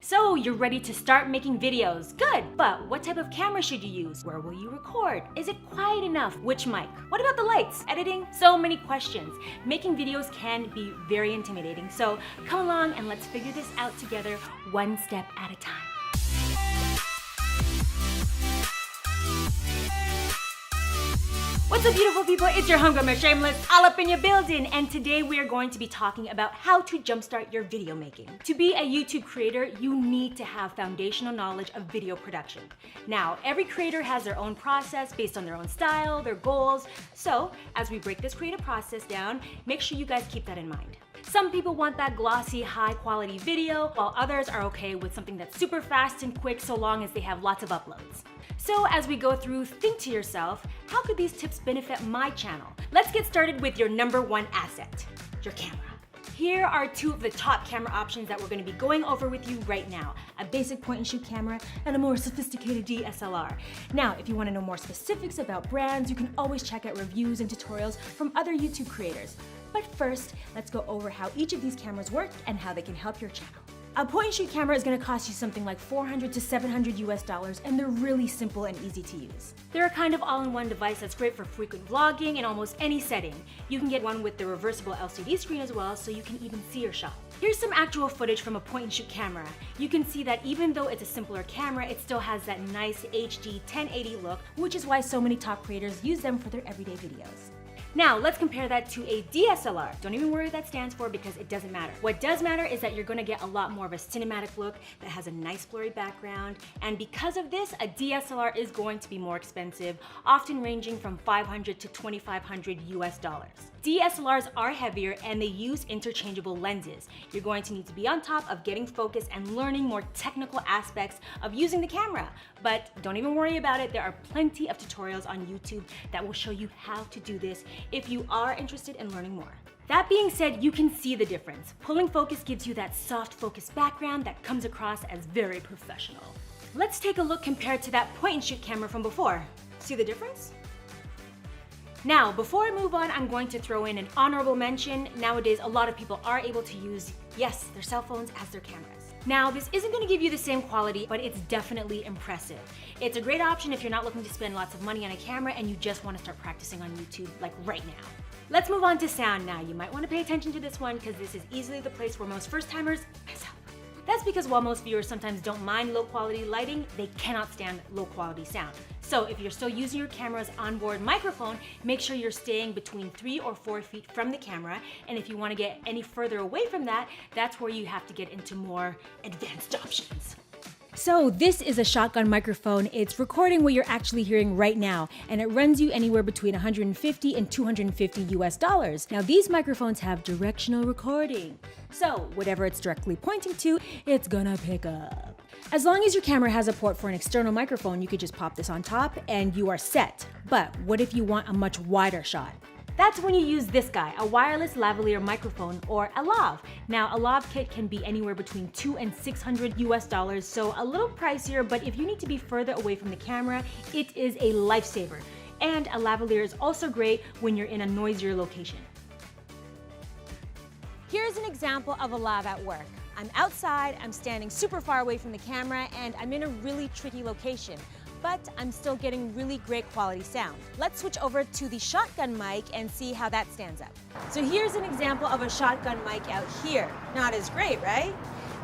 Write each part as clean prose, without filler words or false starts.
So you're ready to start making videos. Good, but what type of camera should you use? Where will you record? Is it quiet enough? Which mic? What about the lights? Editing? So many questions. Making videos can be very intimidating, so come along and let's figure this out together one step at a time. What's up, beautiful people? It's your homegirl, Shameless, all up in your building, and today we are going to be talking about how to jumpstart your video making. To be a YouTube creator, you need to have foundational knowledge of video production. Now, every creator has their own process based on their own style, their goals, so as we break this creative process down, make sure you guys keep that in mind. Some people want that glossy, high-quality video, while others are okay with something that's super fast and quick so long as they have lots of uploads. So as we go through, think to yourself, how could these tips benefit my channel? Let's get started with your number one asset, your camera. Here are two of the top camera options that we're going to be going over with you right now. A basic point-and-shoot camera and a more sophisticated DSLR. Now, if you want to know more specifics about brands, you can always check out reviews and tutorials from other YouTube creators. But first, let's go over how each of these cameras work and how they can help your channel. A point-and-shoot camera is going to cost you something like $400 to $700 US, and they're really simple and easy to use. They're a kind of all-in-one device that's great for frequent vlogging in almost any setting. You can get one with the reversible LCD screen as well, so you can even see your shot. Here's some actual footage from a point-and-shoot camera. You can see that even though it's a simpler camera, it still has that nice HD 1080 look, which is why so many top creators use them for their everyday videos. Now, let's compare that to a DSLR. Don't even worry what that stands for because it doesn't matter. What does matter is that you're gonna get a lot more of a cinematic look that has a nice blurry background. And because of this, a DSLR is going to be more expensive, often ranging from $500 to $2,500 US. DSLRs are heavier and they use interchangeable lenses. You're going to need to be on top of getting focused and learning more technical aspects of using the camera. But don't even worry about it. There are plenty of tutorials on YouTube that will show you how to do this if you are interested in learning more. That being said, you can see the difference. Pulling focus gives you that soft focus background that comes across as very professional. Let's take a look compared to that point-and-shoot camera from before. See the difference? Now, before I move on, I'm going to throw in an honorable mention. Nowadays, a lot of people are able to use, yes, their cell phones as their cameras. Now, this isn't going to give you the same quality, but it's definitely impressive. It's a great option if you're not looking to spend lots of money on a camera and you just want to start practicing on YouTube, like right now. Let's move on to sound now. You might want to pay attention to this one because this is easily the place where most first-timers mess up. That's because while most viewers sometimes don't mind low-quality lighting, they cannot stand low-quality sound. So if you're still using your camera's onboard microphone, make sure you're staying between 3 or 4 feet from the camera. And if you want to get any further away from that, that's where you have to get into more advanced options. So this is a shotgun microphone. It's recording what you're actually hearing right now, and it runs you anywhere between $150 and $250 US. Now these microphones have directional recording. So whatever it's directly pointing to, it's gonna pick up. As long as your camera has a port for an external microphone, you could just pop this on top and you are set. But what if you want a much wider shot? That's when you use this guy, a wireless lavalier microphone, or a lav. Now, a lav kit can be anywhere between $200 and $600 US, so a little pricier, but if you need to be further away from the camera, it is a lifesaver. And a lavalier is also great when you're in a noisier location. Here's an example of a lav at work. I'm outside, I'm standing super far away from the camera, and I'm in a really tricky location. But I'm still getting really great quality sound. Let's switch over to the shotgun mic and see how that stands up. So here's an example of a shotgun mic out here. Not as great, right?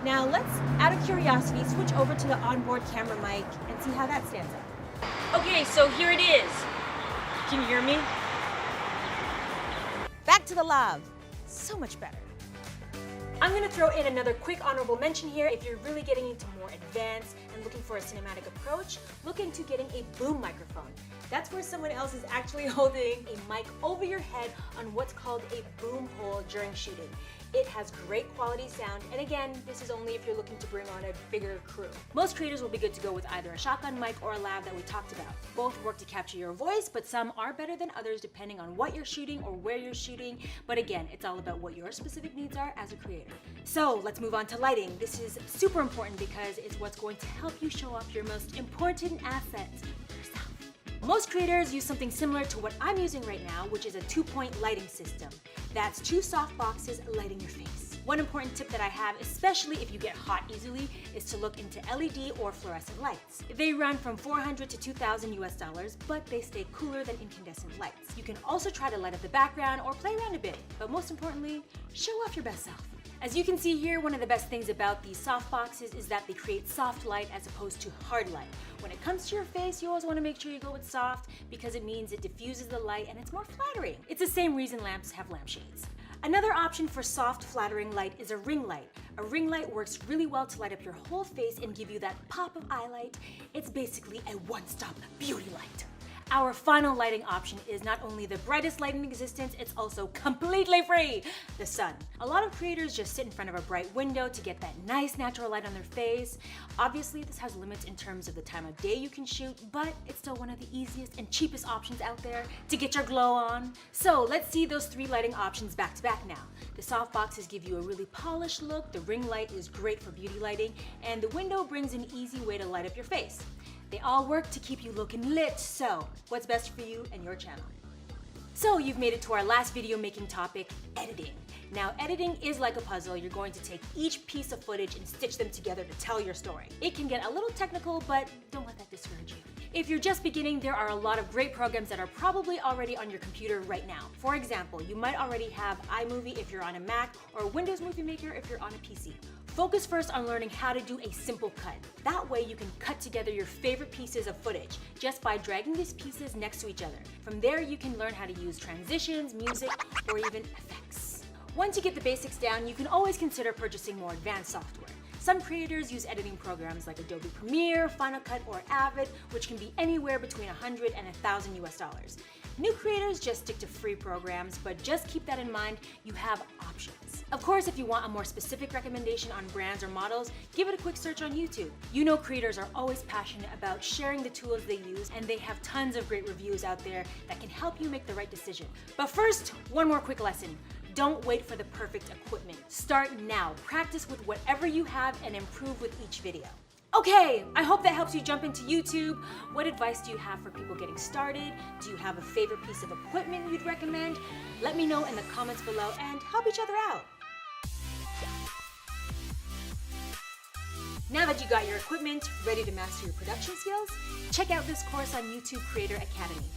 Now let's, out of curiosity, switch over to the onboard camera mic and see how that stands up. Okay, so here it is. Can you hear me? Back to the lav. So much better. I'm gonna throw in another quick honorable mention here. If you're really getting into more advanced and looking for a cinematic approach, look into getting a boom microphone. That's where someone else is actually holding a mic over your head on what's called a boom hole during shooting. It has great quality sound, and again, this is only if you're looking to bring on a bigger crew. Most creators will be good to go with either a shotgun mic or a lav that we talked about. Both work to capture your voice, but some are better than others depending on what you're shooting or where you're shooting. But again, it's all about what your specific needs are as a creator. So let's move on to lighting. This is super important because it's what's going to help you show off your most important asset, yourself. Most creators use something similar to what I'm using right now, which is a 2-point lighting system. That's 2 soft boxes lighting your face. One important tip that I have, especially if you get hot easily, is to look into LED or fluorescent lights. They run from $400 to $2,000 but they stay cooler than incandescent lights. You can also try to light up the background or play around a bit, but most importantly, show off your best self. As you can see here, one of the best things about these soft boxes is that they create soft light as opposed to hard light. When it comes to your face, you always want to make sure you go with soft because it means it diffuses the light and it's more flattering. It's the same reason lamps have lampshades. Another option for soft, flattering light is a ring light. A ring light works really well to light up your whole face and give you that pop of eye light. It's basically a one-stop beauty light. Our final lighting option is not only the brightest light in existence, it's also completely free, the sun. A lot of creators just sit in front of a bright window to get that nice natural light on their face. Obviously, this has limits in terms of the time of day you can shoot, but it's still one of the easiest and cheapest options out there to get your glow on. So let's see those 3 lighting options back to back now. The soft boxes give you a really polished look, the ring light is great for beauty lighting, and the window brings an easy way to light up your face. They all work to keep you looking lit, so what's best for you and your channel? So you've made it to our last video making topic, editing. Now editing is like a puzzle. You're going to take each piece of footage and stitch them together to tell your story. It can get a little technical, but don't let that discourage you. If you're just beginning, there are a lot of great programs that are probably already on your computer right now. For example, you might already have iMovie if you're on a Mac or Windows Movie Maker if you're on a PC. Focus first on learning how to do a simple cut. That way you can cut together your favorite pieces of footage just by dragging these pieces next to each other. From there you can learn how to use transitions, music, or even effects. Once you get the basics down, you can always consider purchasing more advanced software. Some creators use editing programs like Adobe Premiere, Final Cut, or Avid, which can be anywhere between $100 and $1,000. New creators just stick to free programs, but just keep that in mind, you have options. Of course, if you want a more specific recommendation on brands or models, give it a quick search on YouTube. You know creators are always passionate about sharing the tools they use, and they have tons of great reviews out there that can help you make the right decision. But first, one more quick lesson. Don't wait for the perfect equipment. Start now. Practice with whatever you have and improve with each video. Okay, I hope that helps you jump into YouTube. What advice do you have for people getting started? Do you have a favorite piece of equipment you'd recommend? Let me know in the comments below and help each other out. Now that you got your equipment ready to master your production skills, check out this course on YouTube Creator Academy.